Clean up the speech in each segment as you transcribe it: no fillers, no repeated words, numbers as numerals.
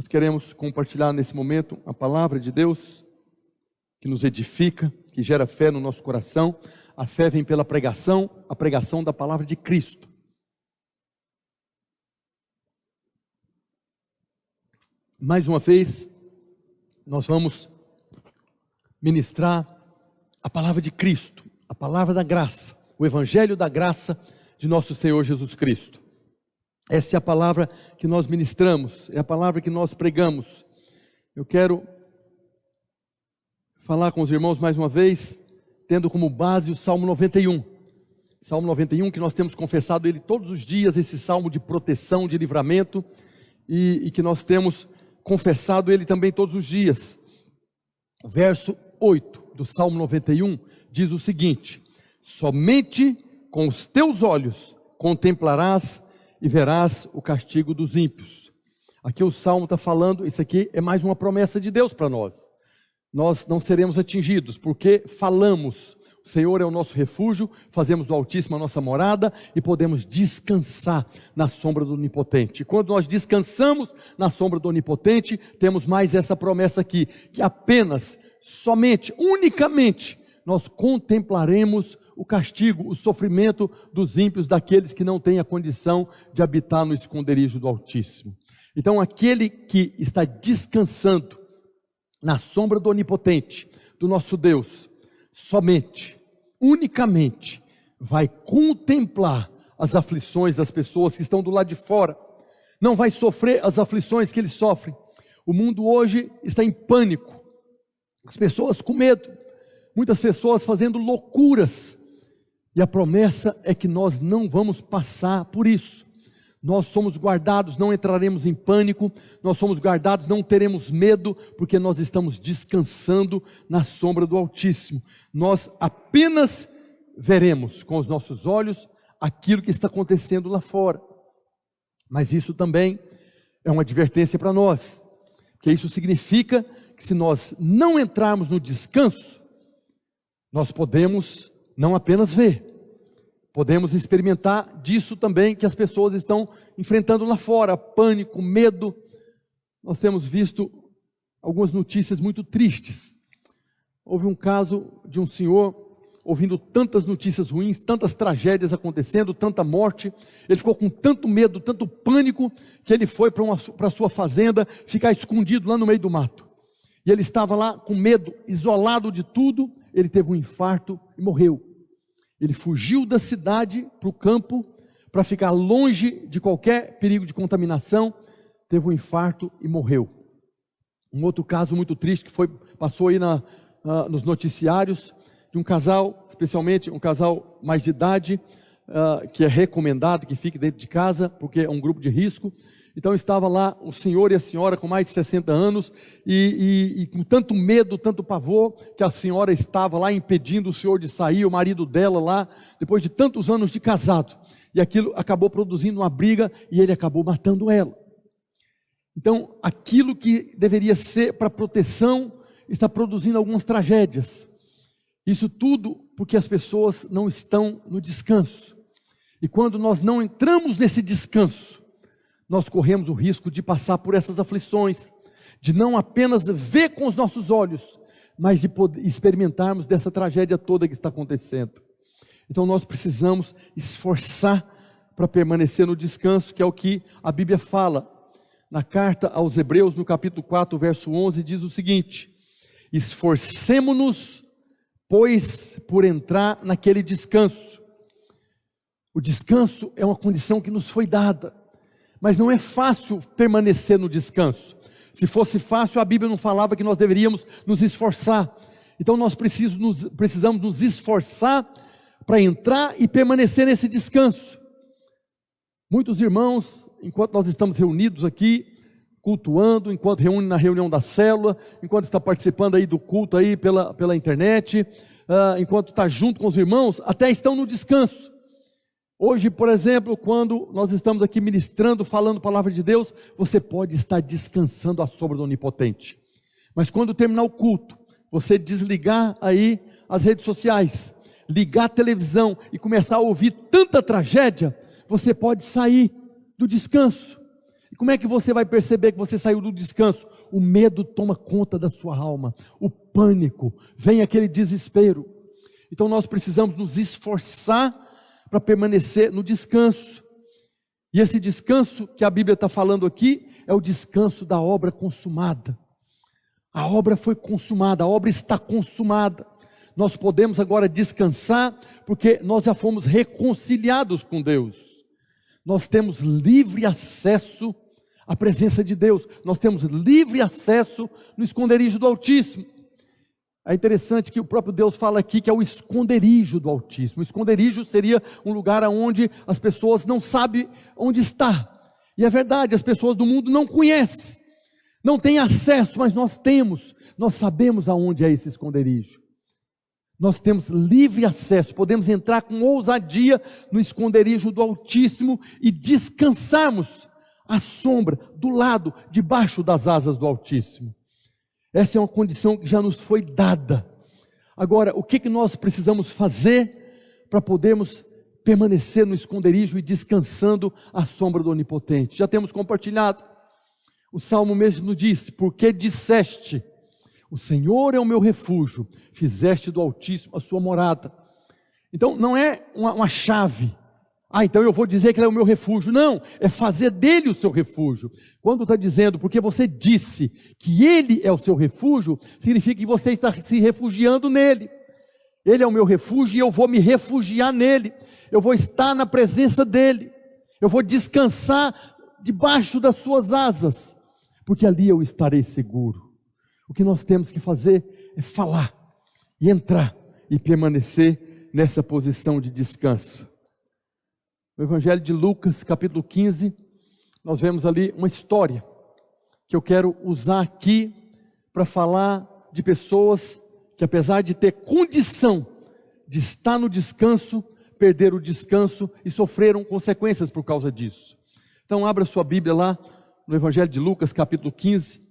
Nós queremos compartilhar nesse momento a palavra de Deus, que nos edifica, que gera fé no nosso coração. A fé vem pela pregação, a pregação da palavra de Cristo. Mais uma vez, nós vamos ministrar a palavra de Cristo, a palavra da graça, o evangelho da graça de nosso Senhor Jesus Cristo. Essa é a palavra que nós ministramos, é a palavra que nós pregamos. Eu quero falar com os irmãos mais uma vez, tendo como base o Salmo 91. Salmo 91, que nós temos confessado ele todos os dias, esse salmo de proteção, de livramento, e que nós temos confessado ele também todos os dias. O verso 8 do Salmo 91 diz o seguinte: somente com os teus olhos contemplarás e verás o castigo dos ímpios. Aqui o Salmo está falando, isso aqui é mais uma promessa de Deus para nós. Nós não seremos atingidos, porque falamos, o Senhor é o nosso refúgio, fazemos do Altíssimo a nossa morada e podemos descansar na sombra do Onipotente. E quando nós descansamos na sombra do Onipotente, temos mais essa promessa aqui, que apenas, somente, unicamente, nós contemplaremos o castigo, o sofrimento dos ímpios, daqueles que não têm a condição de habitar no esconderijo do Altíssimo. Então aquele que está descansando na sombra do Onipotente, do nosso Deus, somente, unicamente, vai contemplar as aflições das pessoas que estão do lado de fora, não vai sofrer as aflições que eles sofrem. O mundo hoje está em pânico, as pessoas com medo, muitas pessoas fazendo loucuras, e a promessa é que nós não vamos passar por isso. Nós somos guardados, não entraremos em pânico, nós somos guardados, não teremos medo, porque nós estamos descansando na sombra do Altíssimo. Nós apenas veremos com os nossos olhos aquilo que está acontecendo lá fora. Mas isso também é uma advertência para nós, porque isso significa que se nós não entrarmos no descanso, nós podemos não apenas ver, podemos experimentar disso também que as pessoas estão enfrentando lá fora, pânico, medo. Nós temos visto algumas notícias muito tristes. Houve um caso de um senhor, ouvindo tantas notícias ruins, tantas tragédias acontecendo, tanta morte, ele ficou com tanto medo, tanto pânico, que ele foi para a sua fazenda, ficar escondido lá no meio do mato. E ele estava lá com medo, isolado de tudo, ele teve um infarto e morreu. Ele fugiu da cidade para o campo, para ficar longe de qualquer perigo de contaminação, teve um infarto e morreu. Um outro caso muito triste que passou aí nos noticiários, de um casal, especialmente um casal mais de idade, que é recomendado que fique dentro de casa, porque é um grupo de risco. Então estava lá o senhor e a senhora com mais de 60 anos e com tanto medo, tanto pavor, que a senhora estava lá impedindo o senhor de sair, o marido dela lá, depois de tantos anos de casado. E aquilo acabou produzindo uma briga e ele acabou matando ela. Então aquilo que deveria ser para proteção está produzindo algumas tragédias. Isso tudo porque as pessoas não estão no descanso. E quando nós não entramos nesse descanso, nós corremos o risco de passar por essas aflições, de não apenas ver com os nossos olhos, mas de poder experimentarmos dessa tragédia toda que está acontecendo. Então nós precisamos esforçar para permanecer no descanso, que é o que a Bíblia fala. Na carta aos Hebreus, no capítulo 4, verso 11, diz o seguinte: esforcemo-nos, pois, por entrar naquele descanso. O descanso é uma condição que nos foi dada. Mas não é fácil permanecer no descanso. Se fosse fácil, a Bíblia não falava que nós deveríamos nos esforçar. Então nós precisamos nos esforçar para entrar e permanecer nesse descanso. Muitos irmãos, enquanto nós estamos reunidos aqui, cultuando, enquanto reúne na reunião da célula, enquanto está participando aí do culto aí pela internet, enquanto está junto com os irmãos, até estão no descanso. Hoje, por exemplo, quando nós estamos aqui ministrando, falando a palavra de Deus, você pode estar descansando à sombra do Onipotente. Mas quando terminar o culto, você desligar aí as redes sociais, ligar a televisão e começar a ouvir tanta tragédia, você pode sair do descanso. E como é que você vai perceber que você saiu do descanso? O medo toma conta da sua alma, o pânico, vem aquele desespero. Então nós precisamos nos esforçar para permanecer no descanso. E esse descanso que a Bíblia está falando aqui é o descanso da obra consumada. A obra foi consumada, a obra está consumada. Nós podemos agora descansar porque nós já fomos reconciliados com Deus. Nós temos livre acesso à presença de Deus. Nós temos livre acesso no esconderijo do Altíssimo. É interessante que o próprio Deus fala aqui que é o esconderijo do Altíssimo. O esconderijo seria um lugar onde as pessoas não sabem onde está. E é verdade, as pessoas do mundo não conhecem, não têm acesso, mas nós temos. Nós sabemos aonde é esse esconderijo. Nós temos livre acesso, podemos entrar com ousadia no esconderijo do Altíssimo e descansarmos à sombra, do lado, debaixo das asas do Altíssimo. Essa é uma condição que já nos foi dada. Agora, o que nós precisamos fazer para podermos permanecer no esconderijo e descansando à sombra do Onipotente? Já temos compartilhado. O Salmo mesmo diz: porque disseste, o Senhor é o meu refúgio, fizeste do Altíssimo a sua morada. Então não é uma chave. Então eu vou dizer que ele é o meu refúgio. Não, é fazer dele o seu refúgio. Quando está dizendo, porque você disse que ele é o seu refúgio, significa que você está se refugiando nele. Ele é o meu refúgio e eu vou me refugiar nele. Eu vou estar na presença dele. Eu vou descansar debaixo das suas asas, porque ali eu estarei seguro. O que nós temos que fazer é falar e entrar e permanecer nessa posição de descanso. No Evangelho de Lucas, capítulo 15, nós vemos ali uma história que eu quero usar aqui para falar de pessoas que, apesar de ter condição de estar no descanso, perderam o descanso e sofreram consequências por causa disso. Então abra sua Bíblia lá no Evangelho de Lucas, capítulo 15.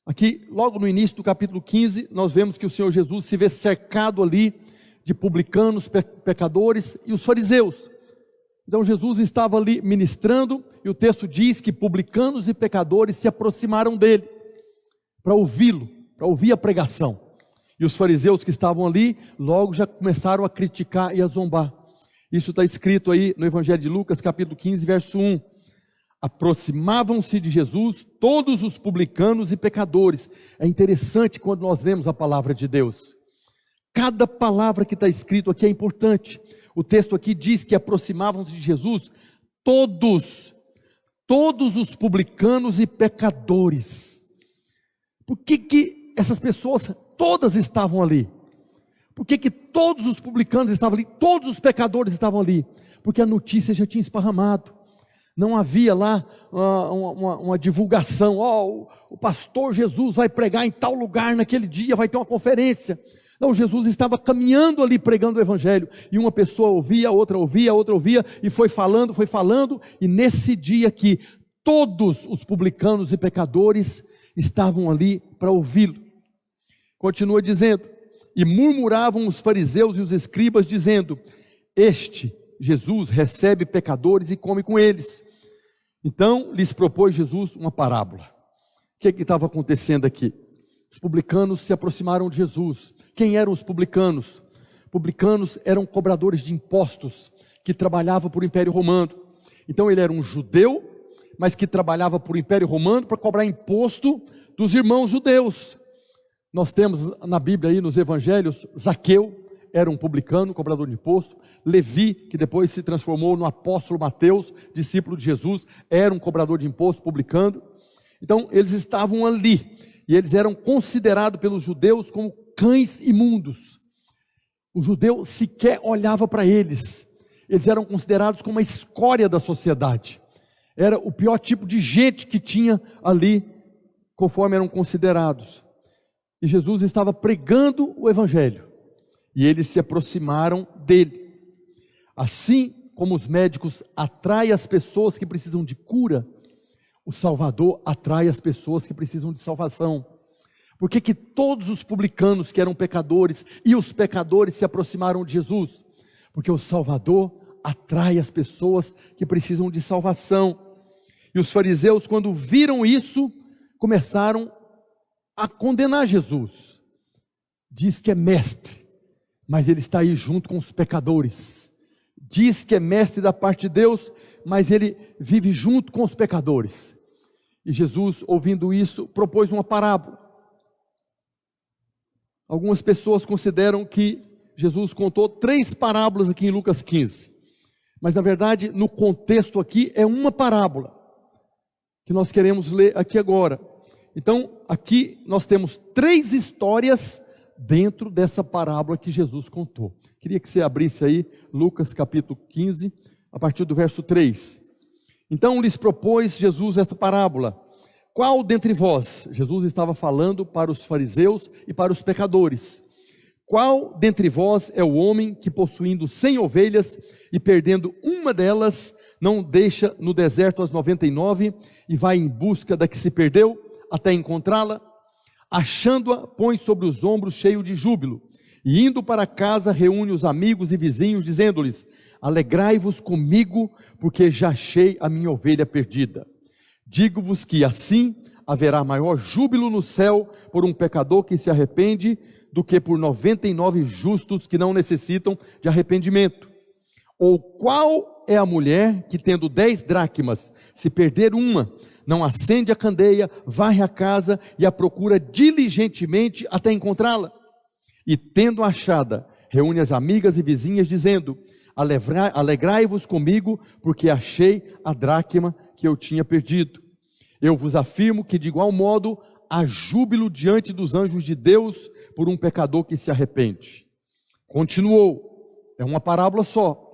Aqui, logo no início do capítulo 15, nós vemos que o Senhor Jesus se vê cercado ali de publicanos, pecadores e os fariseus. Então Jesus estava ali ministrando e o texto diz que publicanos e pecadores se aproximaram dele para ouvi-lo, para ouvir a pregação. E os fariseus que estavam ali logo já começaram a criticar e a zombar. Isso está escrito aí no Evangelho de Lucas, capítulo 15, verso 1. Aproximavam-se de Jesus todos os publicanos e pecadores. É interessante quando nós lemos a palavra de Deus. Cada palavra que está escrito aqui é importante. O texto aqui diz que aproximavam-se de Jesus todos os publicanos e pecadores. Por que essas pessoas todas estavam ali? Por que todos os publicanos estavam ali, todos os pecadores estavam ali? Porque a notícia já tinha esparramado. Não havia lá uma divulgação, o pastor Jesus vai pregar em tal lugar naquele dia, vai ter uma conferência. Não, Jesus estava caminhando ali pregando o Evangelho, e uma pessoa ouvia, outra ouvia, e foi falando, e nesse dia aqui, todos os publicanos e pecadores estavam ali para ouvi-lo. Continua dizendo, e murmuravam os fariseus e os escribas, dizendo, este Jesus recebe pecadores e come com eles. Então lhes propôs Jesus uma parábola. O que estava acontecendo aqui? Os publicanos se aproximaram de Jesus. Quem eram os publicanos? Publicanos eram cobradores de impostos que trabalhavam para o Império Romano. Então ele era um judeu, mas que trabalhava para o Império Romano para cobrar imposto dos irmãos judeus. Nós temos na Bíblia aí nos Evangelhos, Zaqueu era um publicano, cobrador de imposto. Levi, que depois se transformou no apóstolo Mateus, discípulo de Jesus, era um cobrador de imposto, publicano. Então eles estavam ali. E eles eram considerados pelos judeus como cães imundos. O judeu sequer olhava para eles. Eles eram considerados como a escória da sociedade. Era o pior tipo de gente que tinha ali, conforme eram considerados. E Jesus estava pregando o Evangelho. E eles se aproximaram dele. Assim como os médicos atraem as pessoas que precisam de cura, o Salvador atrai as pessoas que precisam de salvação. Por que todos os publicanos que eram pecadores e os pecadores se aproximaram de Jesus? Porque o Salvador atrai as pessoas que precisam de salvação. E os fariseus, quando viram isso, começaram a condenar Jesus. Diz que é mestre, mas ele está aí junto com os pecadores. Diz que é mestre da parte de Deus, mas ele vive junto com os pecadores. E Jesus, ouvindo isso, propôs uma parábola. Algumas pessoas consideram que Jesus contou 3 parábolas aqui em Lucas 15. Mas na verdade, no contexto aqui, é uma parábola que nós queremos ler aqui agora. Então, aqui nós temos 3 histórias dentro dessa parábola que Jesus contou. Queria que você abrisse aí Lucas capítulo 15, a partir do verso 3. Então lhes propôs Jesus esta parábola: qual dentre vós, Jesus estava falando para os fariseus e para os pecadores, qual dentre vós é o homem que, possuindo 100 ovelhas e perdendo uma delas, não deixa no deserto as 99 e vai em busca da que se perdeu até encontrá-la? Achando-a, põe sobre os ombros cheio de júbilo, e indo para casa reúne os amigos e vizinhos, dizendo-lhes: alegrai-vos comigo, porque já achei a minha ovelha perdida. Digo-vos que assim haverá maior júbilo no céu por um pecador que se arrepende, do que por 99 justos que não necessitam de arrependimento. Ou qual é a mulher que, tendo 10 dracmas, se perder uma, não acende a candeia, varre a casa e a procura diligentemente até encontrá-la? E tendo achada, reúne as amigas e vizinhas, dizendo: alegrai-vos comigo, porque achei a dracma que eu tinha perdido. Eu vos afirmo que de igual modo há júbilo diante dos anjos de Deus por um pecador que se arrepende. Continuou, é uma parábola só.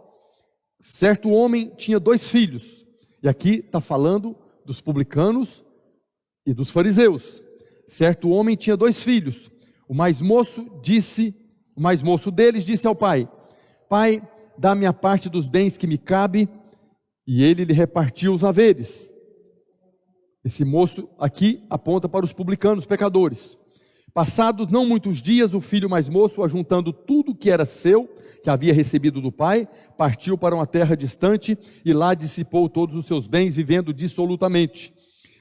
Certo homem tinha 2 filhos, e aqui está falando dos publicanos e dos fariseus. Certo homem tinha 2 filhos. O mais moço deles disse ao pai: pai, dá-me a parte dos bens que me cabe, e ele lhe repartiu os haveres. Esse moço aqui aponta para os publicanos, pecadores. Passados não muitos dias, o filho mais moço, ajuntando tudo que era seu, que havia recebido do pai, partiu para uma terra distante e lá dissipou todos os seus bens, vivendo dissolutamente.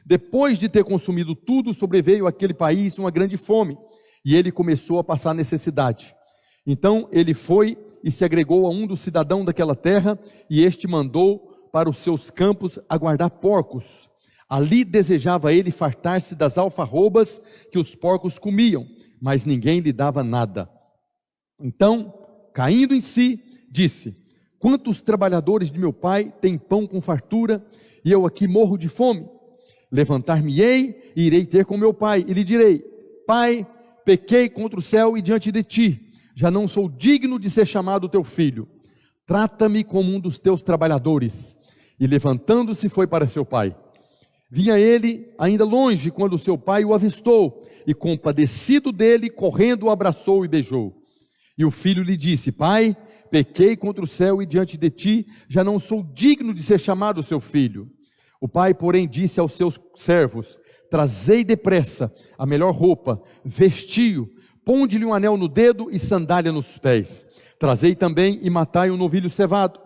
Depois de ter consumido tudo, sobreveio àquele país uma grande fome, e ele começou a passar necessidade. Então ele foi e se agregou a um dos cidadãos daquela terra, e este mandou para os seus campos a guardar porcos. Ali desejava ele fartar-se das alfarrobas que os porcos comiam, mas ninguém lhe dava nada. Então, caindo em si, disse: quantos trabalhadores de meu pai têm pão com fartura, e eu aqui morro de fome? Levantar-me-ei e irei ter com meu pai, e lhe direi: pai, pequei contra o céu e diante de ti, já não sou digno de ser chamado teu filho. Trata-me como um dos teus trabalhadores. E levantando-se foi para seu pai. Vinha ele ainda longe quando seu pai o avistou, e compadecido dele, correndo o abraçou e beijou. E o filho lhe disse: pai, pequei contra o céu e diante de ti, já não sou digno de ser chamado seu filho. O pai, porém, disse aos seus servos: trazei depressa a melhor roupa, vestiu, ponde-lhe um anel no dedo e sandália nos pés. Trazei também e matai um novilho cevado.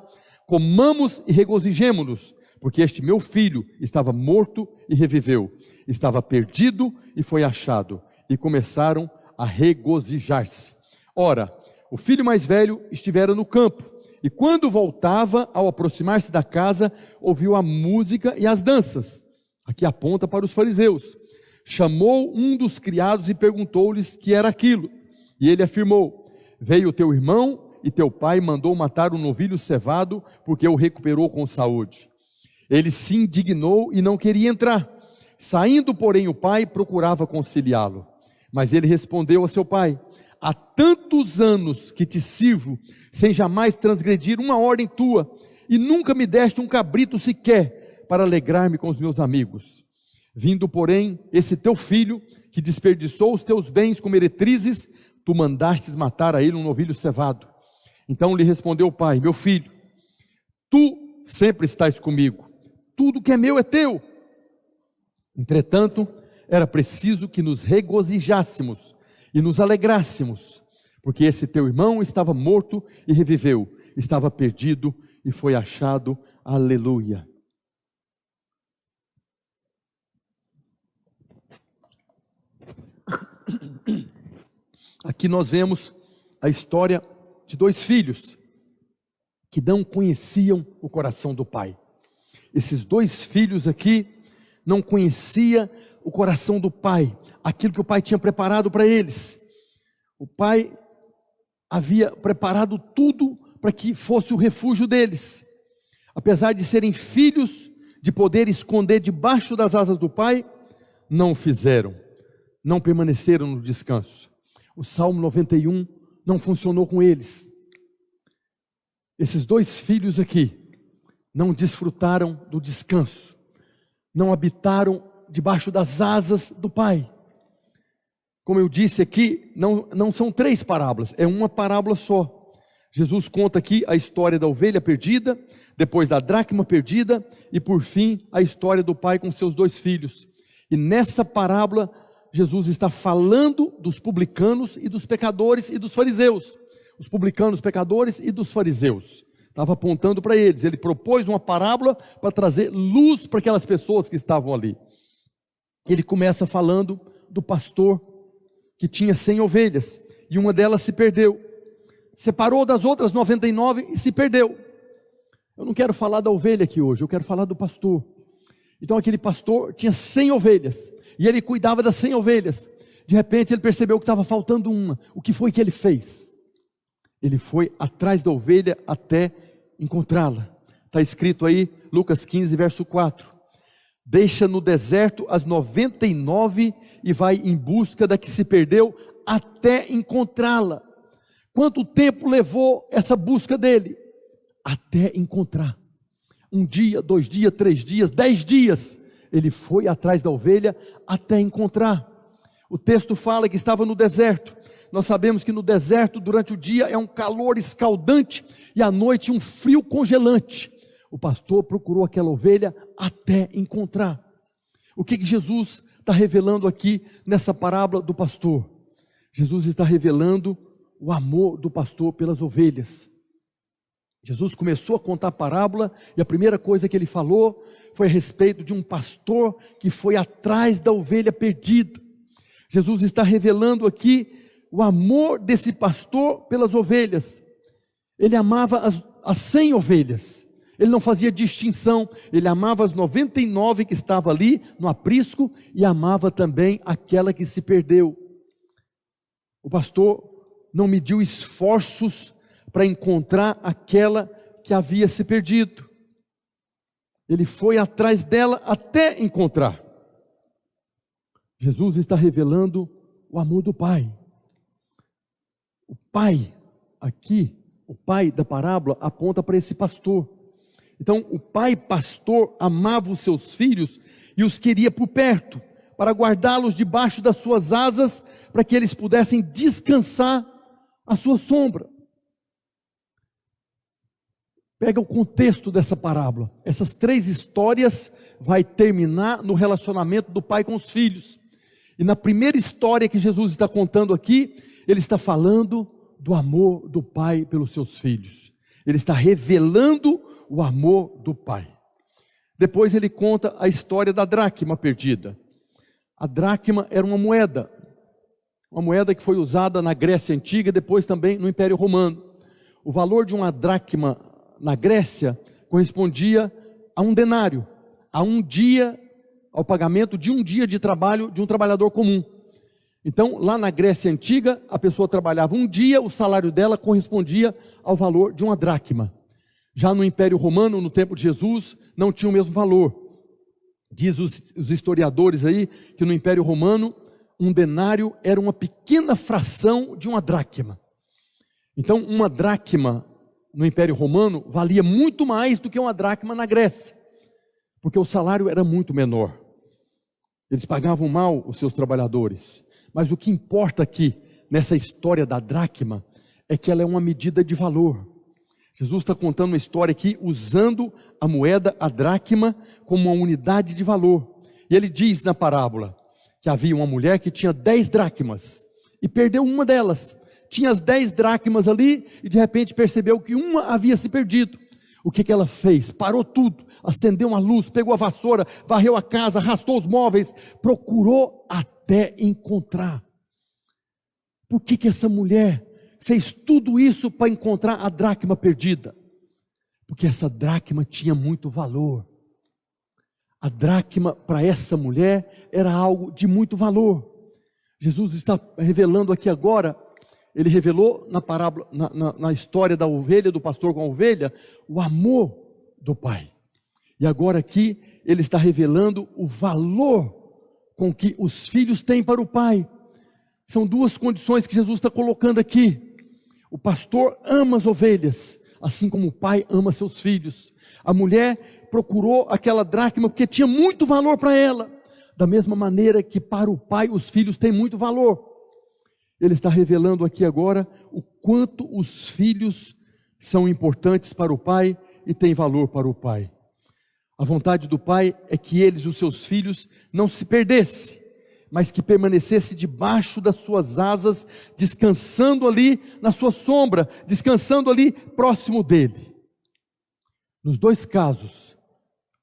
Comamos e regozijemo-nos, porque este meu filho estava morto e reviveu, estava perdido e foi achado. E começaram a regozijar-se. Ora, o filho mais velho estivera no campo, e quando voltava, ao aproximar-se da casa, ouviu a música e as danças. Aqui aponta para os fariseus. Chamou um dos criados e perguntou-lhes que era aquilo. E ele afirmou: veio teu irmão e teu pai mandou matar um novilho cevado, porque o recuperou com saúde. Ele se indignou e não queria entrar. Saindo, porém, o pai procurava conciliá-lo. Mas ele respondeu a seu pai: há tantos anos que te sirvo, sem jamais transgredir uma ordem tua, e nunca me deste um cabrito sequer, para alegrar-me com os meus amigos. Vindo, porém, esse teu filho, que desperdiçou os teus bens com meretrizes, tu mandastes matar a ele um novilho cevado. Então lhe respondeu o pai: meu filho, tu sempre estás comigo, tudo que é meu é teu. Entretanto, era preciso que nos regozijássemos e nos alegrássemos, porque esse teu irmão estava morto e reviveu, estava perdido e foi achado. Aleluia. Aqui nós vemos a história de dois filhos que não conheciam o coração do pai. Esses dois filhos aqui não conheciam o coração do pai, aquilo que o pai tinha preparado para eles. O pai havia preparado tudo para que fosse o refúgio deles. Apesar de serem filhos, de poder esconder debaixo das asas do pai, não o fizeram, não permaneceram no descanso. O Salmo 91 não funcionou com eles. Esses dois filhos aqui não desfrutaram do descanso, não habitaram debaixo das asas do pai. Como eu disse aqui, não são três parábolas, é uma parábola só. Jesus conta aqui a história da ovelha perdida, depois da dracma perdida e por fim a história do pai com seus dois filhos. E nessa parábola Jesus está falando dos publicanos e dos pecadores e dos fariseus. Os publicanos, pecadores e dos fariseus. Estava apontando para eles. Ele propôs uma parábola para trazer luz para aquelas pessoas que estavam ali. Ele começa falando do pastor que tinha 100 ovelhas e uma delas se perdeu. Separou das outras 99 e se perdeu. Eu não quero falar da ovelha aqui hoje, eu quero falar do pastor. Então aquele pastor tinha 100 ovelhas e ele cuidava das 100 ovelhas. De repente ele percebeu que estava faltando uma. O que foi que ele fez? Ele foi atrás da ovelha até encontrá-la. Está escrito aí, Lucas 15, verso 4. Deixa no deserto as 99 e vai em busca da que se perdeu até encontrá-la. Quanto tempo levou essa busca dele? Até encontrar. 1 dia, 2 dias, 3 dias, 10 dias. Ele foi atrás da ovelha até encontrar. O texto fala que estava no deserto. Nós sabemos que no deserto, durante o dia, é um calor escaldante e à noite um frio congelante. O pastor procurou aquela ovelha até encontrar. O que Jesus está revelando aqui nessa parábola do pastor? Jesus está revelando o amor do pastor pelas ovelhas. Jesus começou a contar a parábola e a primeira coisa que ele falou foi a respeito de um pastor que foi atrás da ovelha perdida. Jesus está revelando aqui o amor desse pastor pelas ovelhas. Ele amava as 100 ovelhas. Ele não fazia distinção. Ele amava as 99 que estavam ali no aprisco e amava também aquela que se perdeu. O pastor não mediu esforços para encontrar aquela que havia se perdido. Ele foi atrás dela até encontrar. Jesus está revelando o amor do Pai. O pai, aqui, o pai da parábola aponta para esse pastor. Então, o pai pastor amava os seus filhos e os queria por perto, para guardá-los debaixo das suas asas, para que eles pudessem descansar à sua sombra. Pega o contexto dessa parábola. Essas 3 histórias vai terminar no relacionamento do pai com os filhos. E na primeira história que Jesus está contando aqui, ele está falando do amor do pai pelos seus filhos. Ele está revelando o amor do pai. Depois ele conta a história da dracma perdida. A dracma era uma moeda que foi usada na Grécia Antiga e depois também no Império Romano. O valor de uma dracma na Grécia correspondia a um denário, ao pagamento de um dia de trabalho de um trabalhador comum. Então, lá na Grécia Antiga, a pessoa trabalhava um dia, o salário dela correspondia ao valor de uma dracma. Já no Império Romano, no tempo de Jesus, não tinha o mesmo valor. Diz os historiadores aí, que no Império Romano, um denário era uma pequena fração de uma dracma. Então, uma dracma no Império Romano valia muito mais do que uma dracma na Grécia, porque o salário era muito menor. Eles pagavam mal os seus trabalhadores. Mas o que importa aqui, nessa história da dracma, é que ela é uma medida de valor. Jesus está contando uma história aqui, usando a moeda, a dracma, como uma unidade de valor. E ele diz na parábola, que havia uma mulher que tinha 10 dracmas, e perdeu uma delas. Tinha as 10 dracmas ali, e de repente percebeu que uma havia se perdido. O que ela fez? Parou tudo, acendeu uma luz, pegou a vassoura, varreu a casa, arrastou os móveis, procurou até encontrar. por que essa mulher fez tudo isso para encontrar a dracma perdida? Porque essa dracma tinha muito valor. A dracma para essa mulher era algo de muito valor. Jesus está revelando aqui agora, ele revelou na parábola, na história da ovelha, do pastor com a ovelha, o amor do pai. E agora aqui ele está revelando o valor com que os filhos têm para o pai. São duas condições que Jesus está colocando aqui. O pastor ama as ovelhas, assim como o pai ama seus filhos. A mulher procurou aquela dracma porque tinha muito valor para ela. Da mesma maneira que para o pai os filhos têm muito valor. Ele está revelando aqui agora o quanto os filhos são importantes para o pai e têm valor para o pai. A vontade do pai é que eles, os seus filhos, não se perdessem, mas que permanecesse debaixo das suas asas, descansando ali na sua sombra, descansando ali próximo dele. Nos dois casos,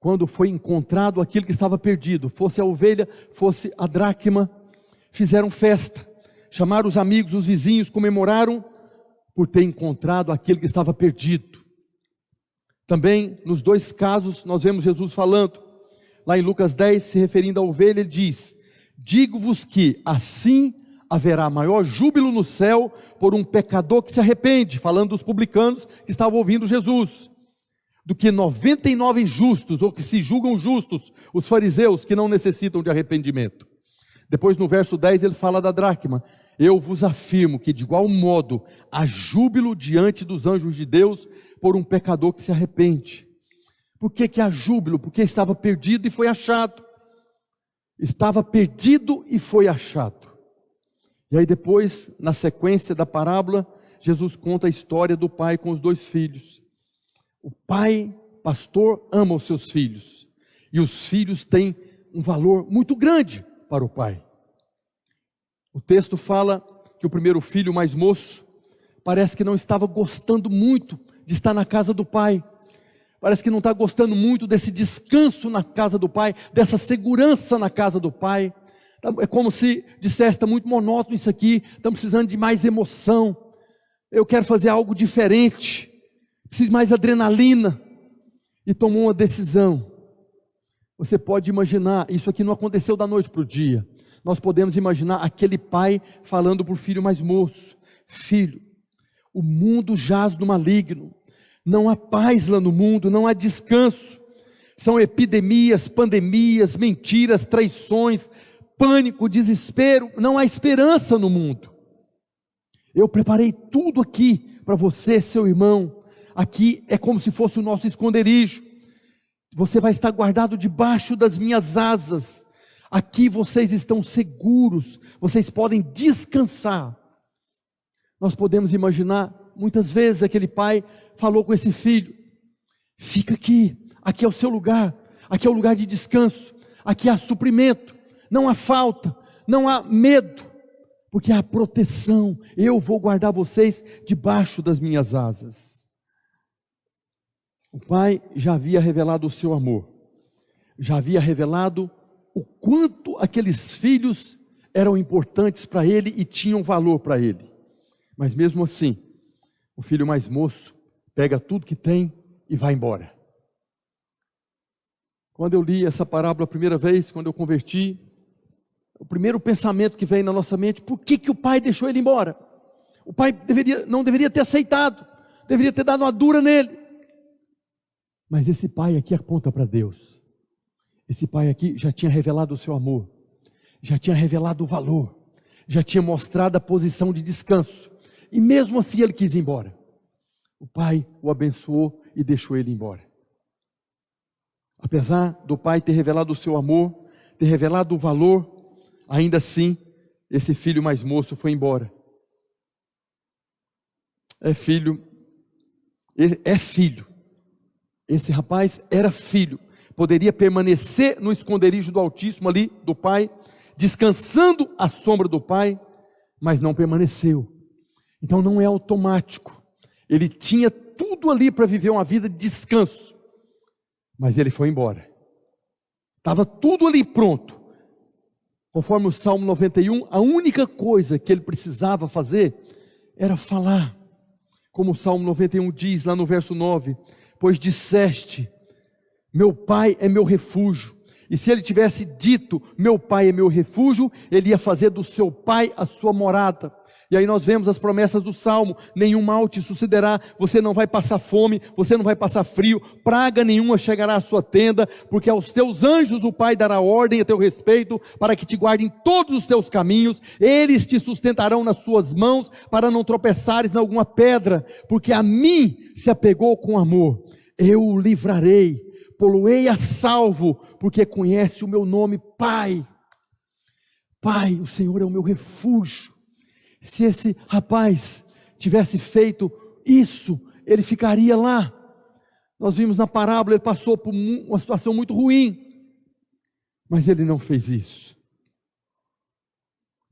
quando foi encontrado aquilo que estava perdido, fosse a ovelha, fosse a dracma, fizeram festa, chamaram os amigos, os vizinhos, comemoraram por ter encontrado aquilo que estava perdido. Também, nos dois casos, nós vemos Jesus falando, lá em Lucas 10, se referindo à ovelha, ele diz: digo-vos que assim haverá maior júbilo no céu por um pecador que se arrepende, falando dos publicanos que estavam ouvindo Jesus, do que 99 justos, ou que se julgam justos, os fariseus que não necessitam de arrependimento. Depois no verso 10 ele fala da dracma: eu vos afirmo que de igual modo há júbilo diante dos anjos de Deus por um pecador que se arrepende. Por que há júbilo? Porque estava perdido e foi achado. Estava perdido e foi achado. E aí depois, na sequência da parábola, Jesus conta a história do pai com os dois filhos. O pai, pastor, ama os seus filhos. E os filhos têm um valor muito grande para o pai. O texto fala que o primeiro filho, mais moço, parece que não estava gostando muito de estar na casa do pai. Parece que não está gostando muito desse descanso na casa do pai, dessa segurança na casa do pai. É como se dissesse: está muito monótono isso aqui, estamos precisando de mais emoção. Eu quero fazer algo diferente, preciso de mais adrenalina. E tomou uma decisão. Você pode imaginar, isso aqui não aconteceu da noite para o dia. Nós podemos imaginar aquele pai falando para o filho mais moço: filho, o mundo jaz no maligno, não há paz lá no mundo, não há descanso, são epidemias, pandemias, mentiras, traições, pânico, desespero, não há esperança no mundo. Eu preparei tudo aqui para você, seu irmão. Aqui é como se fosse o nosso esconderijo. Você vai estar guardado debaixo das minhas asas. Aqui vocês estão seguros, vocês podem descansar. Nós podemos imaginar, muitas vezes aquele pai falou com esse filho: fica aqui, aqui é o seu lugar, aqui é o lugar de descanso, aqui há suprimento, não há falta, não há medo, porque há proteção, eu vou guardar vocês debaixo das minhas asas. O pai já havia revelado o seu amor, já havia revelado o quanto aqueles filhos eram importantes para ele e tinham valor para ele. Mas mesmo assim, o filho mais moço pega tudo que tem e vai embora. Quando eu li essa parábola a primeira vez, quando eu converti, o primeiro pensamento que vem na nossa mente: por que o pai deixou ele embora? O pai não deveria ter aceitado, deveria ter dado uma dura nele. Mas esse pai aqui aponta para Deus. Esse pai aqui já tinha revelado o seu amor, já tinha revelado o valor, já tinha mostrado a posição de descanso. E mesmo assim ele quis ir embora. O pai o abençoou e deixou ele embora. Apesar do pai ter revelado o seu amor, ter revelado o valor, ainda assim, esse filho mais moço foi embora. É filho. Esse rapaz era filho. Poderia permanecer no esconderijo do Altíssimo ali, do pai, descansando à sombra do pai, mas não permaneceu. Então não é automático. Ele tinha tudo ali para viver uma vida de descanso, mas ele foi embora. Estava tudo ali pronto. Conforme o Salmo 91, a única coisa que ele precisava fazer era falar. Como o Salmo 91 diz lá no verso 9: pois disseste, meu Pai é meu refúgio. E se ele tivesse dito, meu Pai é meu refúgio, ele ia fazer do seu Pai a sua morada. E aí nós vemos as promessas do Salmo: nenhum mal te sucederá, você não vai passar fome, você não vai passar frio, praga nenhuma chegará à sua tenda, porque aos teus anjos o Pai dará ordem a teu respeito, para que te guardem todos os teus caminhos, eles te sustentarão nas suas mãos, para não tropeçares em alguma pedra, porque a mim se apegou com amor, eu o livrarei, pô-lo-ei a salvo, porque conhece o meu nome. Pai, Pai, o Senhor é o meu refúgio. Se esse rapaz tivesse feito isso, ele ficaria lá. Nós vimos na parábola, ele passou por uma situação muito ruim, mas ele não fez isso.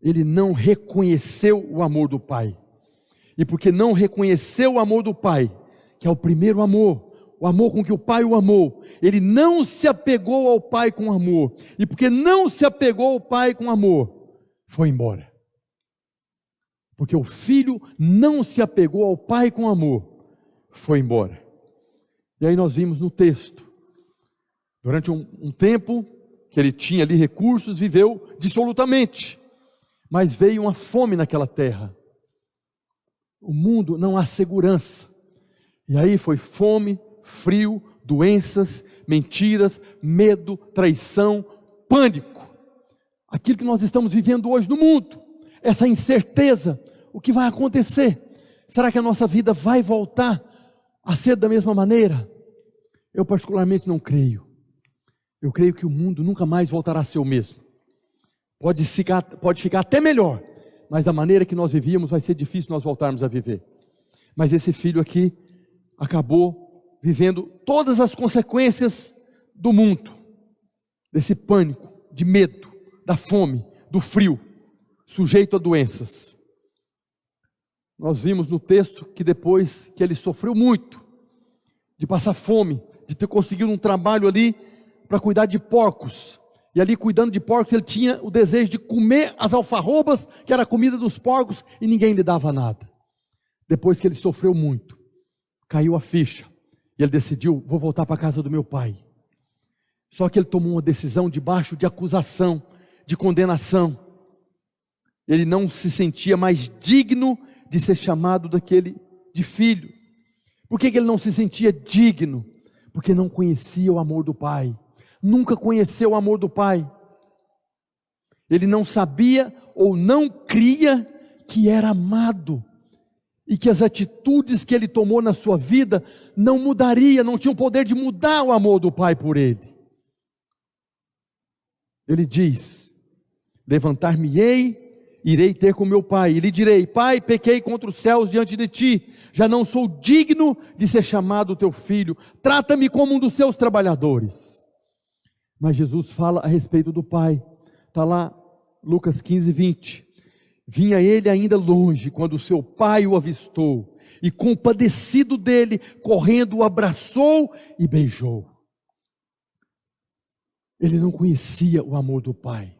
Ele não reconheceu o amor do Pai. E porque não reconheceu o amor do Pai, que é o primeiro amor, o amor com que o Pai o amou, ele não se apegou ao Pai com amor. E porque não se apegou ao Pai com amor, foi embora. Porque o filho não se apegou ao Pai com amor, foi embora. E aí nós vimos no texto, durante um tempo que ele tinha ali recursos, viveu dissolutamente, mas veio uma fome naquela terra. O mundo não há segurança. E aí foi fome, frio, doenças, mentiras, medo, traição, pânico. Aquilo que nós estamos vivendo hoje no mundo, essa incerteza, o que vai acontecer? Será que a nossa vida vai voltar a ser da mesma maneira? Eu particularmente não creio. Eu creio que o mundo nunca mais voltará a ser o mesmo. Pode ficar até melhor, mas da maneira que nós vivíamos vai ser difícil nós voltarmos a viver. Mas esse filho aqui acabou vivendo todas as consequências do mundo, desse pânico, de medo, da fome, do frio, sujeito a doenças. Nós vimos no texto que depois que ele sofreu muito, de passar fome, de ter conseguido um trabalho ali para cuidar de porcos, e ali cuidando de porcos ele tinha o desejo de comer as alfarrobas, que era a comida dos porcos, e ninguém lhe dava nada. Depois que ele sofreu muito, caiu a ficha, e ele decidiu: vou voltar para a casa do meu pai. Só que ele tomou uma decisão debaixo de acusação, de condenação. Ele não se sentia mais digno de ser chamado de filho. Por que ele não se sentia digno? Porque não conhecia o amor do Pai. Nunca conheceu o amor do Pai. Ele não sabia ou não cria que era amado. E que as atitudes que ele tomou na sua vida não mudaria, não tinham poder de mudar o amor do Pai por ele. Ele diz: levantar-me-ei, irei ter com meu pai, e lhe direi: Pai, pequei contra os céus diante de ti, já não sou digno de ser chamado teu filho, trata-me como um dos seus trabalhadores. Mas Jesus fala a respeito do Pai, está lá Lucas 15, 20. Vinha ele ainda longe, quando o seu pai o avistou, e compadecido dele, correndo o abraçou e beijou. Ele não conhecia o amor do Pai.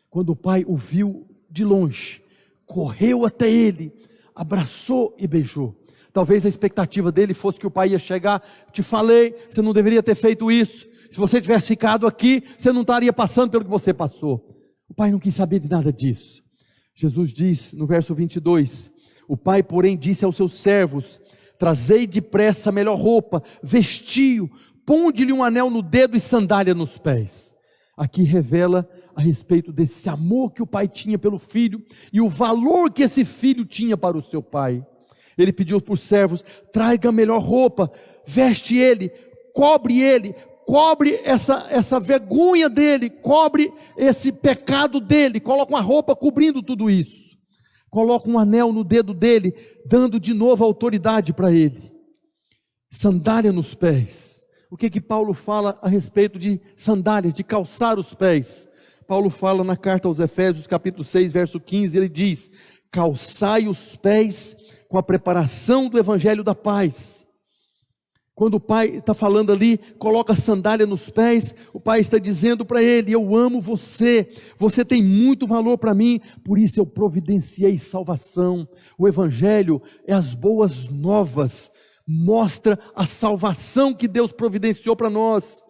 Quando o Pai o viu de longe, correu até ele, abraçou e beijou. Talvez a expectativa dele fosse que o Pai ia chegar: te falei, você não deveria ter feito isso, se você tivesse ficado aqui, você não estaria passando pelo que você passou. O Pai não quis saber de nada disso. Jesus diz no verso 22, o Pai porém disse aos seus servos: trazei depressa a melhor roupa, vestiu, ponde-lhe um anel no dedo e sandália nos pés. Aqui revela a respeito desse amor que o pai tinha pelo filho e o valor que esse filho tinha para o seu pai. Ele pediu para os servos: traga a melhor roupa, veste ele, cobre essa vergonha dele, cobre esse pecado dele, coloca uma roupa cobrindo tudo isso, coloca um anel no dedo dele, dando de novo autoridade para ele, sandália nos pés. O que Paulo fala a respeito de sandálias, de calçar os pés? Paulo fala na carta aos Efésios, capítulo 6, verso 15, ele diz: calçai os pés com a preparação do evangelho da paz. Quando o pai está falando ali, coloca a sandália nos pés, o pai está dizendo para ele: eu amo você, você tem muito valor para mim, por isso eu providenciei salvação. O Evangelho é as boas novas, mostra a salvação que Deus providenciou para nós.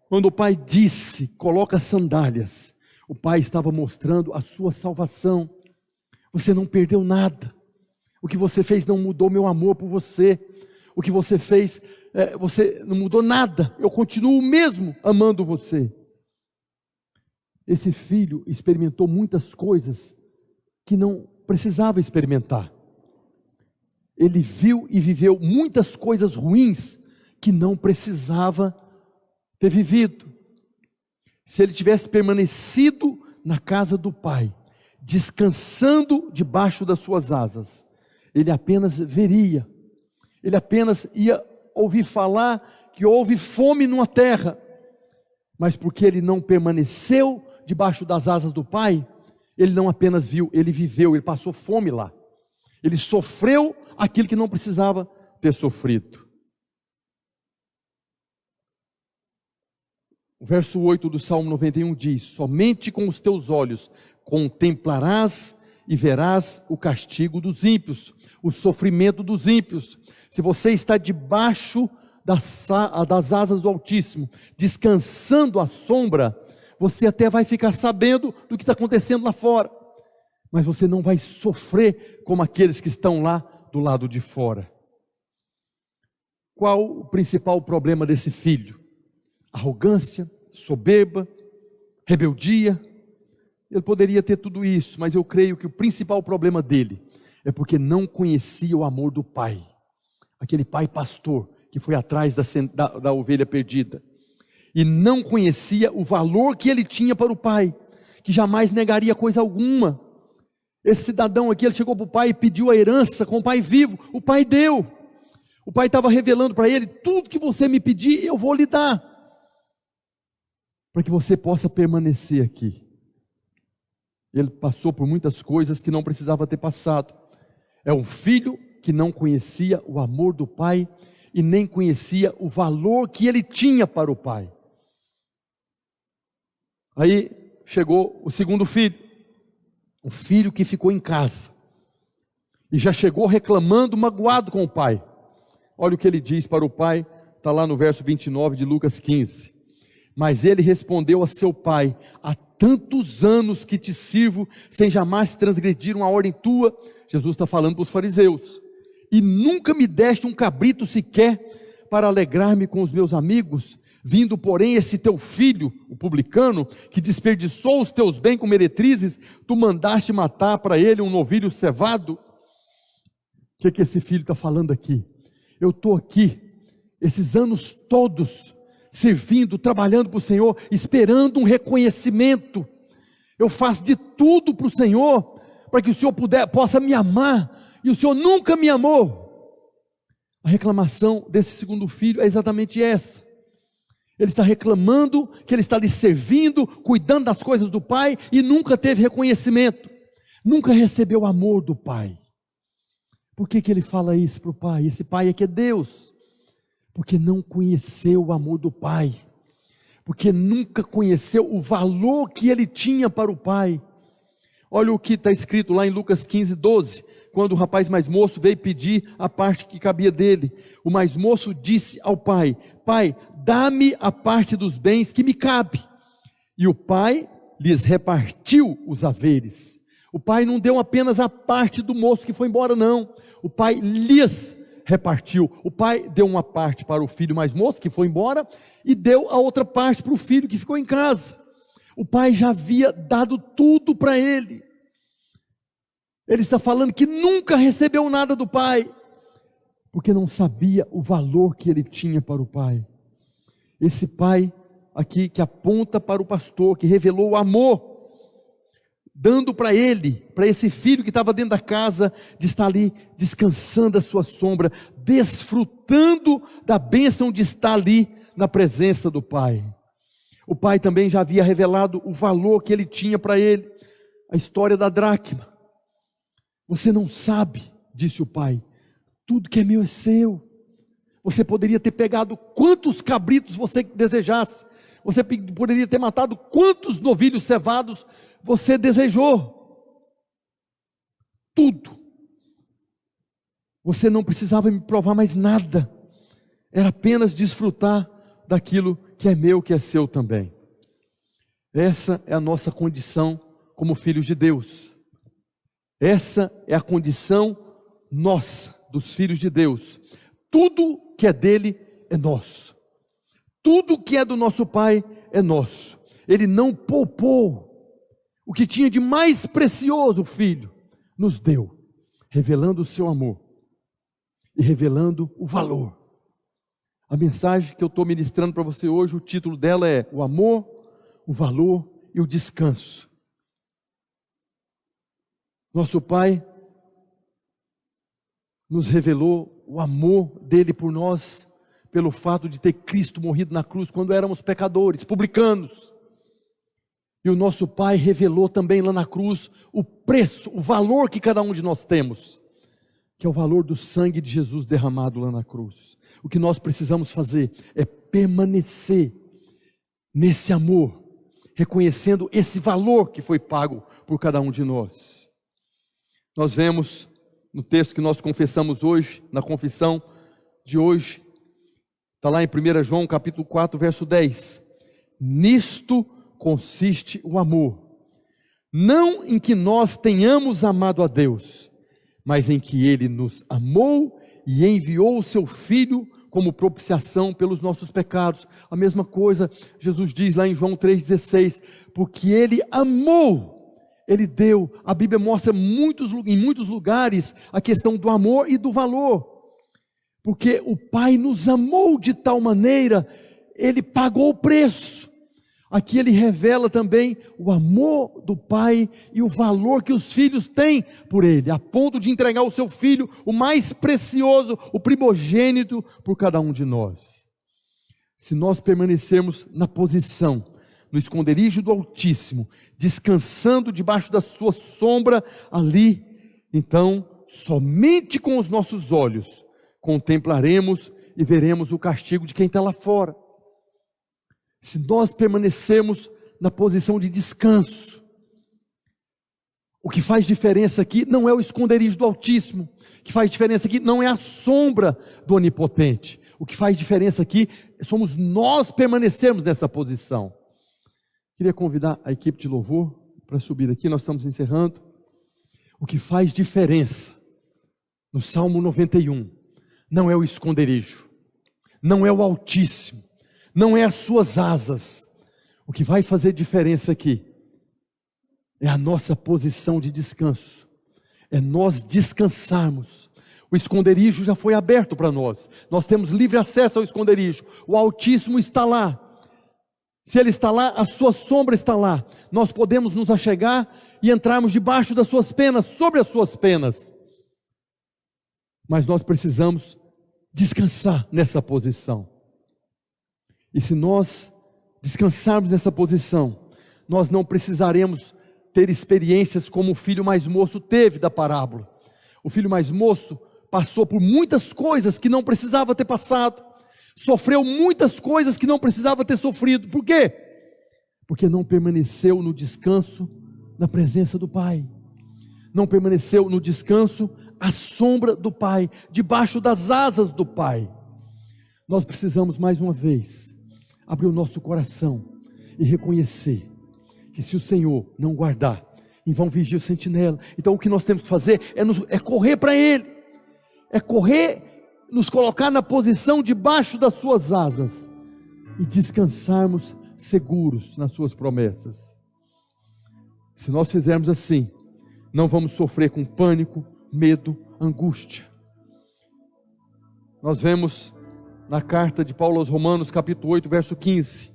Quando o pai disse, coloca as sandálias, o pai estava mostrando a sua salvação. Você não perdeu nada, o que você fez não mudou meu amor por você. O que você fez, você não mudou nada, eu continuo mesmo amando você. Esse filho experimentou muitas coisas que não precisava experimentar. Ele viu e viveu muitas coisas ruins que não precisava ter vivido. Se ele tivesse permanecido na casa do pai, descansando debaixo das suas asas, ele apenas veria. Ele apenas ia ouvir falar que houve fome numa terra, mas porque ele não permaneceu debaixo das asas do pai, ele não apenas viu, ele viveu, ele passou fome lá. Ele sofreu aquilo que não precisava ter sofrido. O verso 8 do Salmo 91 diz: somente com os teus olhos contemplarás e verás o castigo dos ímpios, o sofrimento dos ímpios. Se você está debaixo das asas do Altíssimo, descansando à sombra, você até vai ficar sabendo do que está acontecendo lá fora, mas você não vai sofrer como aqueles que estão lá do lado de fora. Qual o principal problema desse filho? Arrogância, soberba, rebeldia. Ele poderia ter tudo isso, mas eu creio que o principal problema dele é porque não conhecia o amor do pai. Aquele pai pastor que foi atrás da ovelha perdida. E não conhecia o valor que ele tinha para o pai, que jamais negaria coisa alguma. Esse cidadão aqui, ele chegou para o pai e pediu a herança com o pai vivo. O pai deu. O pai estava revelando para ele: tudo que você me pedir, eu vou lhe dar, para que você possa permanecer aqui. Ele passou por muitas coisas que não precisava ter passado. É um filho que não conhecia o amor do pai e nem conhecia o valor que ele tinha para o pai. Aí chegou o segundo filho, o filho que ficou em casa e já chegou reclamando, magoado com o pai. Olha o que ele diz para o pai, está lá no verso 29 de Lucas 15. Mas ele respondeu a seu pai: há tantos anos que te sirvo, sem jamais transgredir uma ordem tua. Jesus está falando para os fariseus. E nunca me deste um cabrito sequer para alegrar-me com os meus amigos. Vindo, porém, esse teu filho, o publicano, que desperdiçou os teus bens com meretrizes, tu mandaste matar para ele um novilho cevado. O que esse filho está falando aqui? Eu estou aqui, esses anos todos, servindo, trabalhando para o Senhor, esperando um reconhecimento. Eu faço de tudo para o Senhor, para que o Senhor possa me amar, e o Senhor nunca me amou. A reclamação desse segundo filho é exatamente essa. Ele está reclamando que ele está lhe servindo, cuidando das coisas do pai, e nunca teve reconhecimento, nunca recebeu o amor do pai. Por que ele fala isso para o pai? Esse pai é que é Deus. Porque não conheceu o amor do pai, porque nunca conheceu o valor que ele tinha para o pai. Olha o que está escrito lá em Lucas 15, 12, quando o rapaz mais moço veio pedir a parte que cabia dele. O mais moço disse ao pai: pai, dá-me a parte dos bens que me cabe. E o pai lhes repartiu os haveres. O pai não deu apenas a parte do moço que foi embora, não. O pai lhes repartiu. O pai deu uma parte para o filho mais moço que foi embora e deu a outra parte para o filho que ficou em casa. O pai já havia dado tudo para ele. Ele está falando que nunca recebeu nada do pai, porque não sabia o valor que ele tinha para o pai. Esse pai aqui que aponta para o pastor, que revelou o amor, dando para ele, para esse filho que estava dentro da casa, de estar ali descansando a sua sombra, desfrutando da bênção de estar ali na presença do pai. O pai também já havia revelado o valor que ele tinha para ele. A história da dracma. Você não sabe, disse o pai, tudo que é meu é seu. Você poderia ter pegado quantos cabritos você desejasse. Você poderia ter matado quantos novilhos cevados você desejou. Tudo. Você não precisava me provar mais nada. Era apenas desfrutar daquilo que é meu, que é seu também. Essa é a nossa condição como filhos de Deus. Essa é a condição nossa, dos filhos de Deus. Tudo que é dele é nosso. Tudo que é do nosso Pai é nosso. Ele não poupou o que tinha de mais precioso, o Filho nos deu, revelando o seu amor e revelando o valor. A mensagem que eu estou ministrando para você hoje, o título dela é o amor, o valor e o descanso. Nosso Pai nos revelou o amor dele por nós, pelo fato de ter Cristo morrido na cruz quando éramos pecadores, publicanos. E o nosso Pai revelou também lá na cruz o preço, o valor que cada um de nós temos, que é o valor do sangue de Jesus derramado lá na cruz. O que nós precisamos fazer é permanecer nesse amor, reconhecendo esse valor que foi pago por cada um de nós. Nós vemos no texto que nós confessamos hoje, na confissão de hoje, está lá em 1 João capítulo 4, verso 10. Nisto consiste o amor, não em que nós tenhamos amado a Deus, mas em que Ele nos amou e enviou o seu Filho como propiciação pelos nossos pecados. A mesma coisa Jesus diz lá em João 3,16, porque Ele amou, Ele deu. A Bíblia mostra em muitos lugares a questão do amor e do valor, porque o Pai nos amou de tal maneira, Ele pagou o preço. Aqui ele revela também o amor do Pai e o valor que os filhos têm por Ele, a ponto de entregar o seu Filho, o mais precioso, o primogênito, por cada um de nós. Se nós permanecermos na posição, no esconderijo do Altíssimo, descansando debaixo da sua sombra ali, então, somente com os nossos olhos, contemplaremos e veremos o castigo de quem está lá fora. Se nós permanecermos na posição de descanso, o que faz diferença aqui não é o esconderijo do Altíssimo, o que faz diferença aqui não é a sombra do Onipotente, o que faz diferença aqui somos nós permanecermos nessa posição. Queria convidar a equipe de louvor para subir aqui, nós estamos encerrando. O que faz diferença no Salmo 91 não é o esconderijo, não é o Altíssimo, não é as suas asas. O que vai fazer diferença aqui é a nossa posição de descanso, é nós descansarmos. O esconderijo já foi aberto para nós, nós temos livre acesso ao esconderijo, o Altíssimo está lá. Se Ele está lá, a sua sombra está lá, nós podemos nos achegar e entrarmos debaixo das suas penas, sobre as suas penas, mas nós precisamos descansar nessa posição. E se nós descansarmos nessa posição, nós não precisaremos ter experiências como o filho mais moço teve da parábola. O filho mais moço passou por muitas coisas que não precisava ter passado, sofreu muitas coisas que não precisava ter sofrido. Por quê? Porque não permaneceu no descanso na presença do Pai, não permaneceu no descanso à sombra do Pai, debaixo das asas do Pai. Nós precisamos mais uma vez abrir o nosso coração e reconhecer que se o Senhor não guardar, em vão vigia o sentinela. Então o que nós temos que fazer é correr para Ele, é correr, nos colocar na posição debaixo das suas asas e descansarmos seguros nas suas promessas. Se nós fizermos assim, não vamos sofrer com pânico, medo, angústia. Nós vemos na carta de Paulo aos Romanos, capítulo 8, verso 15.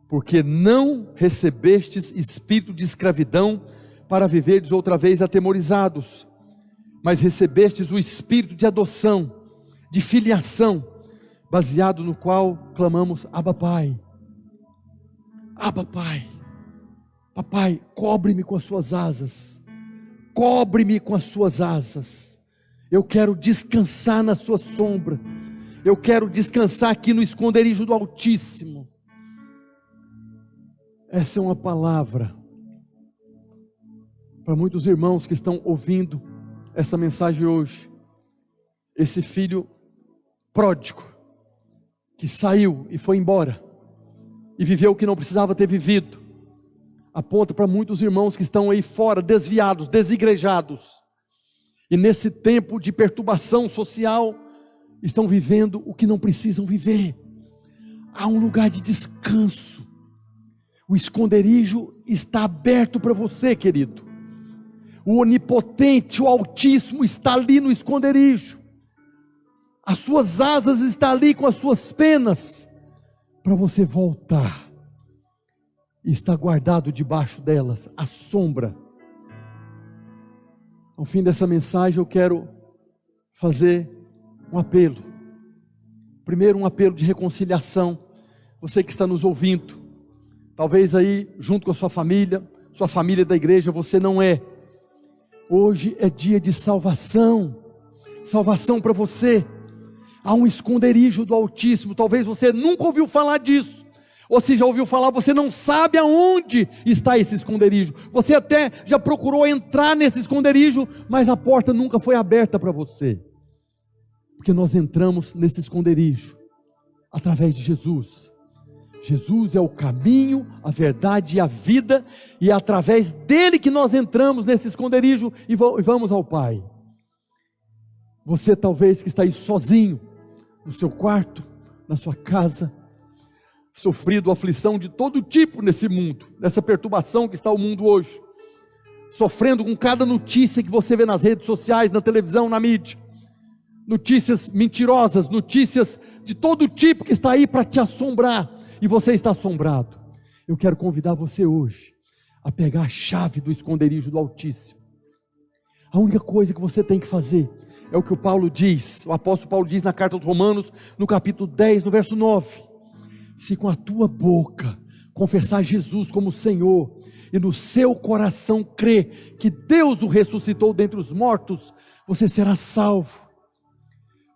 Porque não recebestes espírito de escravidão para viverdes outra vez atemorizados, mas recebestes o espírito de adoção, de filiação, baseado no qual clamamos: Abba Pai. Abba Pai. Papai, cobre-me com as suas asas, cobre-me com as suas asas. Eu quero descansar na sua sombra. Eu quero descansar aqui no esconderijo do Altíssimo. Essa é uma palavra para muitos irmãos que estão ouvindo essa mensagem hoje. Esse filho pródigo, que saiu e foi embora, e viveu o que não precisava ter vivido, aponta para muitos irmãos que estão aí fora, desviados, desigrejados, e nesse tempo de perturbação social, estão vivendo o que não precisam viver. Há um lugar de descanso. O esconderijo está aberto para você, querido. O onipotente, o Altíssimo está ali no esconderijo. As suas asas estão ali com as suas penas, para você voltar. E está guardado debaixo delas, a sombra. Ao fim dessa mensagem eu quero fazer um apelo. Primeiro, um apelo de reconciliação. Você que está nos ouvindo, talvez aí junto com a sua família da igreja, você não é. Hoje é dia de salvação. Salvação para você. Há um esconderijo do Altíssimo. Talvez você nunca ouviu falar disso. Ou se já ouviu falar, você não sabe aonde está esse esconderijo. Você até já procurou entrar nesse esconderijo, mas a porta nunca foi aberta para você. Porque nós entramos nesse esconderijo através de Jesus. Jesus é o caminho, a verdade e a vida, e é através dele que nós entramos nesse esconderijo e vamos ao Pai. Você talvez que está aí sozinho, no seu quarto, na sua casa, sofrido aflição de todo tipo nesse mundo, nessa perturbação que está o mundo hoje, sofrendo com cada notícia que você vê nas redes sociais, na televisão, na mídia, notícias mentirosas, notícias de todo tipo que está aí para te assombrar, e você está assombrado. Eu quero convidar você hoje a pegar a chave do esconderijo do Altíssimo. A única coisa que você tem que fazer é o que o apóstolo Paulo diz na carta aos Romanos, no capítulo 10, no verso 9. Se com a tua boca confessar Jesus como Senhor, e no seu coração crer que Deus o ressuscitou dentre os mortos, você será salvo.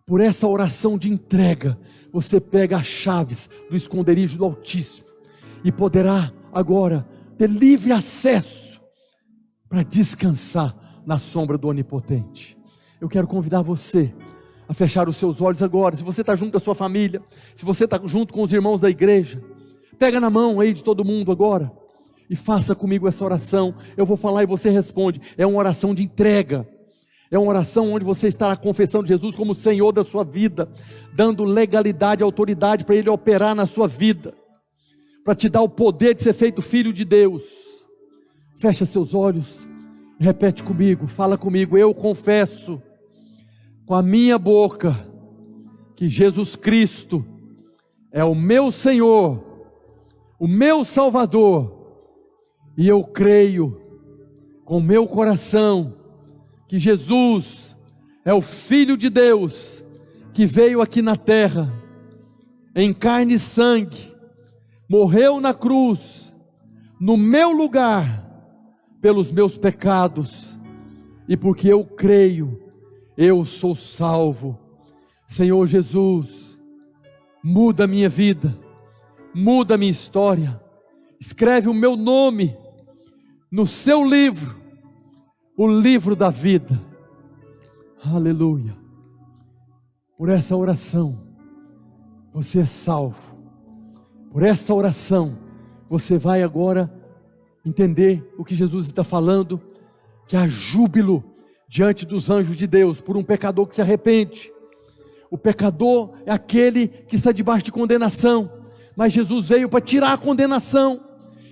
Por essa oração de entrega, você pega as chaves do esconderijo do Altíssimo, e poderá agora ter livre acesso para descansar na sombra do Onipotente. Eu quero convidar você a fechar os seus olhos agora. Se você está junto da sua família, se você está junto com os irmãos da igreja, pega na mão aí de todo mundo agora e faça comigo essa oração. Eu vou falar e você responde. É uma oração de entrega. É uma oração onde você estará confessando Jesus como Senhor da sua vida, dando legalidade e autoridade para Ele operar na sua vida, para te dar o poder de ser feito filho de Deus. Fecha seus olhos, repete comigo, fala comigo. Eu confesso com a minha boca que Jesus Cristo é o meu Senhor, o meu Salvador, e eu creio com o meu coração que Jesus é o Filho de Deus, que veio aqui na terra, em carne e sangue, morreu na cruz, no meu lugar, pelos meus pecados, e porque eu creio, eu sou salvo. Senhor Jesus, muda a minha vida, muda a minha história, escreve o meu nome no seu livro, o livro da vida. Aleluia. Por essa oração você é salvo. Por essa oração você vai agora entender o que Jesus está falando, que há júbilo diante dos anjos de Deus por um pecador que se arrepende. O pecador é aquele que está debaixo de condenação, mas Jesus veio para tirar a condenação,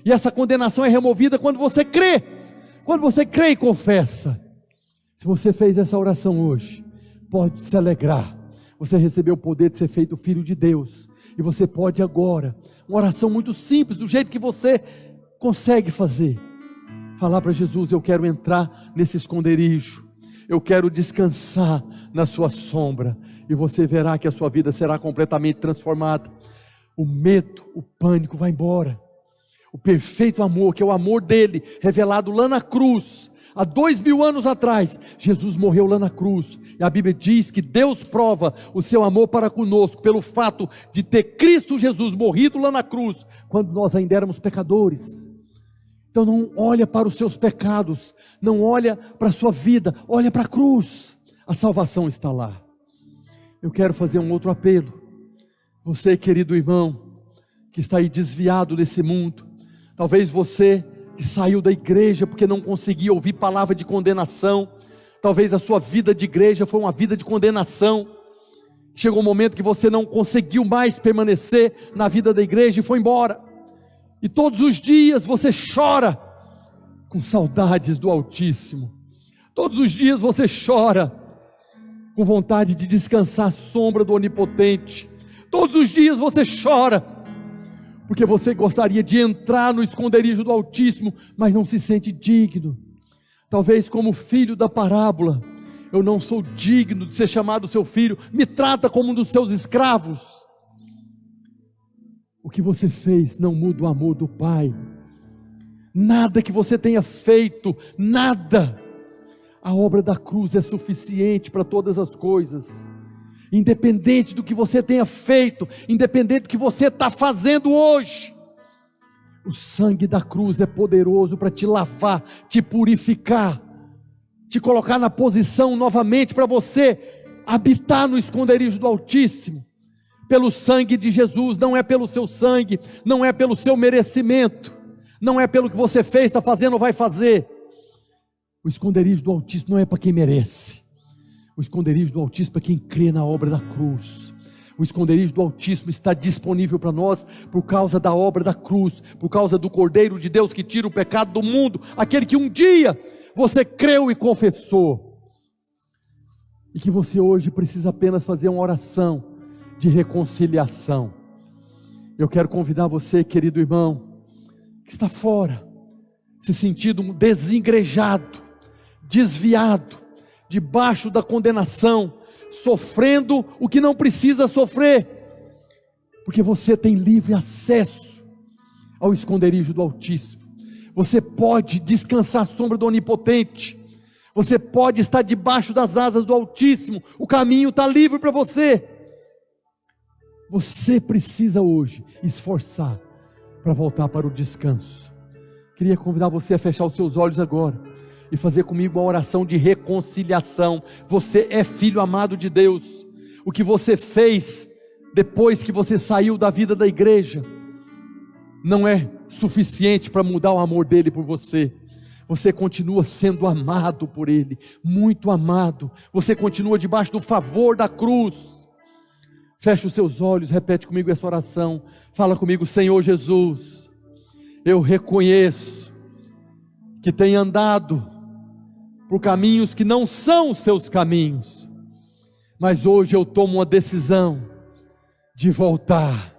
e essa condenação é removida quando você crê. Quando você crê e confessa. Se você fez essa oração hoje, pode se alegrar. Você recebeu o poder de ser feito filho de Deus. E você pode agora, uma oração muito simples, do jeito que você consegue fazer, falar para Jesus: eu quero entrar nesse esconderijo, eu quero descansar na sua sombra. E você verá que a sua vida será completamente transformada. O medo, o pânico vai embora. O perfeito amor, que é o amor dele, revelado lá na cruz, há 2000 anos atrás, Jesus morreu lá na cruz. E a Bíblia diz que Deus prova o seu amor para conosco pelo fato de ter Cristo Jesus morrido lá na cruz, quando nós ainda éramos pecadores. Então não olha para os seus pecados, não olha para a sua vida, olha para a cruz. A salvação está lá. Eu quero fazer um outro apelo. Você, querido irmão, que está aí desviado desse mundo, talvez você que saiu da igreja porque não conseguia ouvir palavra de condenação, talvez a sua vida de igreja foi uma vida de condenação, chegou um momento que você não conseguiu mais permanecer na vida da igreja e foi embora, e todos os dias você chora com saudades do Altíssimo, todos os dias você chora com vontade de descansar à sombra do Onipotente, todos os dias você chora porque você gostaria de entrar no esconderijo do Altíssimo, mas não se sente digno. Talvez como filho da parábola, eu não sou digno de ser chamado seu filho, me trata como um dos seus escravos. O que você fez não muda o amor do Pai. Nada que você tenha feito, nada. A obra da cruz é suficiente para todas as coisas. Independente do que você tenha feito, independente do que você está fazendo hoje, o sangue da cruz é poderoso para te lavar, te purificar, te colocar na posição novamente para você habitar no esconderijo do Altíssimo, pelo sangue de Jesus, não é pelo seu sangue, não é pelo seu merecimento, não é pelo que você fez, está fazendo ou vai fazer. O esconderijo do Altíssimo não é para quem merece. O esconderijo do Altíssimo é quem crê na obra da cruz. O esconderijo do Altíssimo está disponível para nós por causa da obra da cruz, por causa do Cordeiro de Deus que tira o pecado do mundo, aquele que um dia você creu e confessou, e que você hoje precisa apenas fazer uma oração de reconciliação. Eu quero convidar você, querido irmão, que está fora, se sentindo desengrejado, desviado, debaixo da condenação, sofrendo o que não precisa sofrer, porque você tem livre acesso ao esconderijo do Altíssimo. Você pode descansar à sombra do Onipotente, você pode estar debaixo das asas do Altíssimo, o caminho está livre para você. Você precisa hoje esforçar para voltar para o descanso. Queria convidar você a fechar os seus olhos agora e fazer comigo uma oração de reconciliação. Você é filho amado de Deus. O que você fez depois que você saiu da vida da igreja não é suficiente para mudar o amor dele por você. Você continua sendo amado por ele, muito amado. Você continua debaixo do favor da cruz. Feche os seus olhos, repete comigo essa oração. Fala comigo: Senhor Jesus, eu reconheço que tenho andado por caminhos que não são os seus caminhos, mas hoje eu tomo uma decisão de voltar,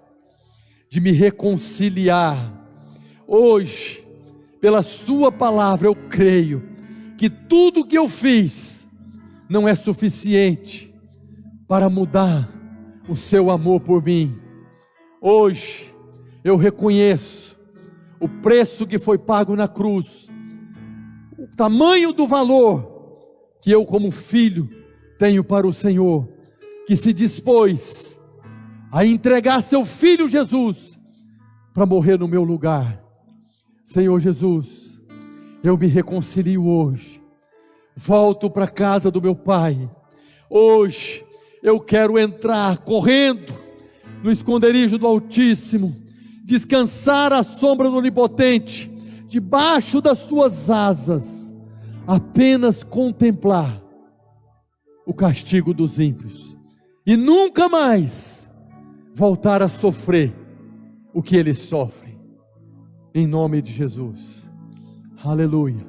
de me reconciliar. Hoje, pela sua palavra, eu creio que tudo que eu fiz não é suficiente para mudar o seu amor por mim. Hoje eu reconheço o preço que foi pago na cruz, o tamanho do valor que eu como filho tenho para o Senhor, que se dispôs a entregar seu filho Jesus para morrer no meu lugar. Senhor Jesus, eu me reconcilio hoje, volto para a casa do meu Pai. Hoje eu quero entrar correndo no esconderijo do Altíssimo, descansar à sombra do Onipotente, debaixo das tuas asas, apenas contemplar o castigo dos ímpios e nunca mais voltar a sofrer o que eles sofrem, em nome de Jesus. Aleluia,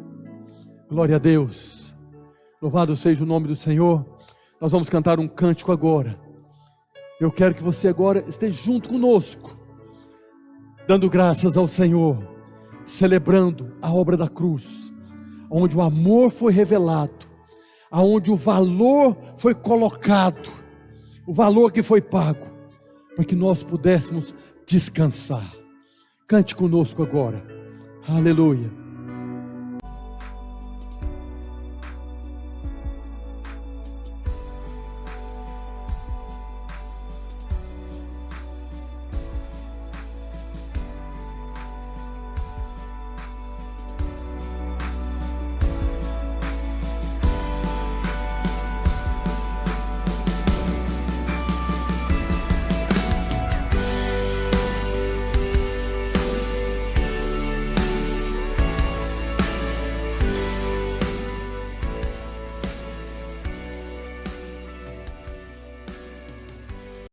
glória a Deus, louvado seja o nome do Senhor. Nós vamos cantar um cântico agora. Eu quero que você agora esteja junto conosco, dando graças ao Senhor, celebrando a obra da cruz, onde o amor foi revelado, aonde o valor foi colocado, o valor que foi pago, para que nós pudéssemos descansar. Cante conosco agora, aleluia.